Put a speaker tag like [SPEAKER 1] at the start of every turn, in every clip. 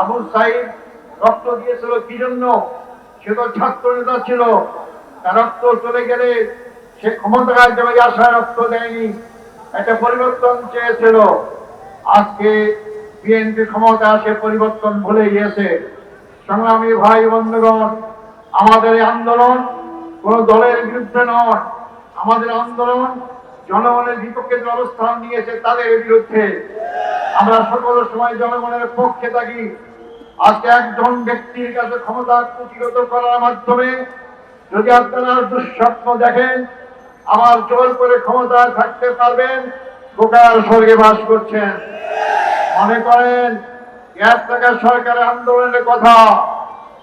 [SPEAKER 1] আবু সাইদ রক্ত দিয়েছিল কি জন্য? সে তো ছাত্র নেতা ছিল। তার রক্ত চলে গেলে সে ক্ষমতায় যাবে আশায় রক্ত দেয়নি, একটা পরিবর্তন চেয়েছিল। আজকে বিএনপি ক্ষমতা আসে পরিবর্তন ভুলে গিয়েছে। সংগ্রামী ভাই বন্ধুগণ, আমাদের এই আন্দোলন কোন দলের বিরুদ্ধে নয়, আমাদের আন্দোলন জনগণের বিপক্ষে যে অবস্থান নিয়েছে তাদের বিরুদ্ধে। আমরা সকল সময় জনগণের পক্ষে থাকি। আজকে একজন ব্যক্তির কাছে ক্ষমতা কুটিগত করার মাধ্যমে যদি আপনারা দুঃস্বপ্ন দেখেন আবার জোর করে ক্ষমতায় থাকতে পারবেন, বোকার স্বর্গে বাস করছেন। মনে করেন গ্যাস টাকা সরকারের আন্দোলনের কথা,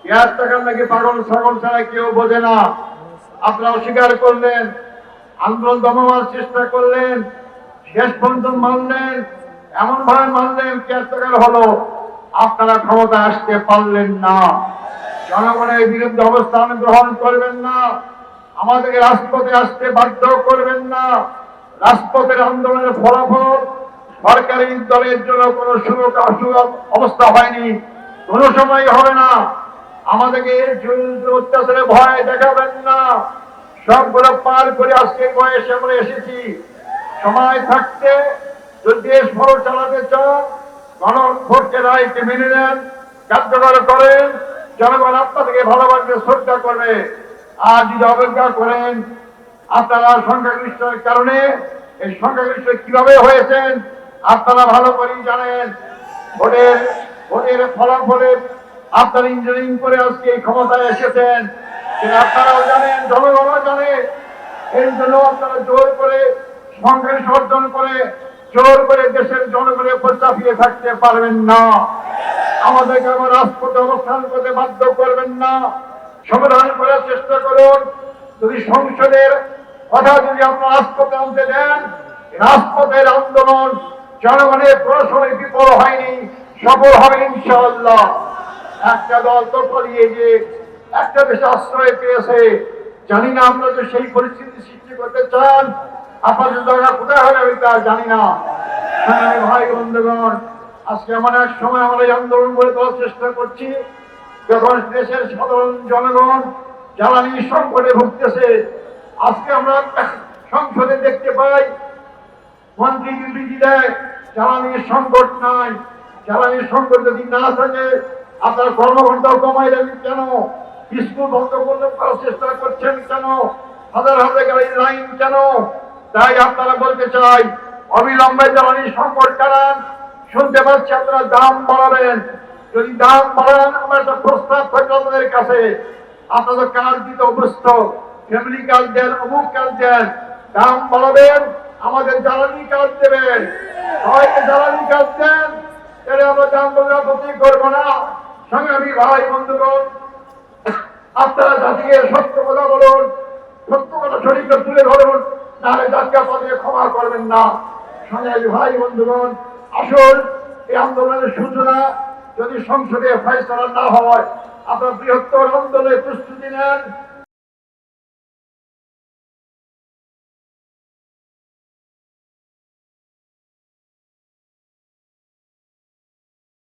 [SPEAKER 1] গ্যাস টাকার নাকি পাগল ছাগল ছাড়া কেউ বোঝে না। আপনারা অস্বীকার করলেন, আন্দোলন দমানোর চেষ্টা করলেন, শেষ পর্যন্ত মানলেন, এমন ভাবে মানলেন গ্যাস টাকার হলো, আপনারা ক্ষমতা আসতে পারলেন না। জনগণের বিরুদ্ধে অবস্থান গ্রহণ করবেন না, আমাদেরকে রাজপথে আসতে বাধ্য করবেন না। রাজপথের আন্দোলনের ফলাফল সরকারি দলের জন্য কোন সুযোগ অবস্থা হয়নি, কোন সময় হবে না। আমাদেরকে অত্যাচারে ভয় দেখাবেন না। সবগুলো পার করে আজকে বয়সে আমরা এসেছি। সময় থাকতে যদি দেশ ভালো চালাতে চান, গণভোটকে রায়কে মেনে নেন, কার্যকর করেন, জনগণ আপনাদেরকে ভালোবাসবে, শ্রদ্ধা করবে। আর যদি অবজ্ঞা করেন, আপনারা সংখ্যাগরিষ্ঠের কারণে, এই সংখ্যাগরিষ্ঠ কিভাবে হয়েছেন আপনারা ভালো করেই জানেন। ভোটের ফলাফলে আপনারা ইঞ্জিনিয়ারিং করে আজকে এই ক্ষমতায় এসেছেন, কিন্তু আপনারাও জানেন, জনগণও জানে। এই জন্য আপনারা জোর করে সংখ্যাগরিষ্ঠ অর্জন করে জোর করে দেশের জনগণের উপর চাপিয়ে থাকতে পারবেন না। আমাদেরকে আমার রাজপথে অবস্থান করতে বাধ্য করবেন না। সমাধান করার চেষ্টা করুন। যদি সংসদের কথা যদি আপনার রাজপথে আনতে দেন, রাজপথের আন্দোলন জনগণের প্রশ্নে বিফল হয়নি, সফল হবে ইনশাআল্লাহ। একটা দল তো পালিয়ে যে একটা দেশে আশ্রয় পেয়েছে, জানি না আমরা যে সেই পরিস্থিতি সৃষ্টি করতে চান, আপনাদের জায়গা কোথায় হবে আমি তা জানি না। ভাই বন্ধুগণ, আজকে এমন এক সময় আমরা এই আন্দোলন গড়ে তোলার চেষ্টা করছি যখন দেশের সাধারণ জনগণ জ্বালানি সংকটে ভুগতেছে। আজকে আমরা সংসদে দেখতে পাই মন্ত্রী বিবৃতি দেয় জ্বালানির সংকট নাই। জ্বালানির সংকট যদি না থাকে আপনার কর্মঘণ্টাও কমাই দেবেন কেন? স্কুল বন্ধ করলে করার চেষ্টা করছেন কেন? হাজার হাজার গাড়ির লাইন কেন? তাই আপনারা বলতে চাই, অবিলম্বে জ্বালানির সংকট কাটান। শুনতে পাচ্ছি আপনারা দাম বাড়াবেন। যদি দাম বাড়ান, আমার একটা প্রস্তাব থাকবে আপনাদের কাছে। আপনাদের কাজ দিতে অভ্যস্ত, ফ্যামিলি কাজ দেন, অমুক কাজ দেন, দাম বাড়াবেন, আমাদের জ্বালানি কাজ দেবেন। সবাইকে জ্বালানি কাজ দেন, তাহলে আমরা দাম বাড়াতে করবো না। সংগ্রামী ভাই বন্ধুগণ, আপনারা জাতিকে সত্য কথা বলুন, সত্য কথা শরীরকে তুলে ধরুন, নাহলে জাতীয় পদে ক্ষমা করবেন না। সংগ্রামী ভাই বন্ধুগণ, আসুন এই আন্দোলনের সূচনা যদি সংসদে ফয়সালা না হয়, আপনার বৃহত্তর আন্দোলনের প্রস্তুতি নেন।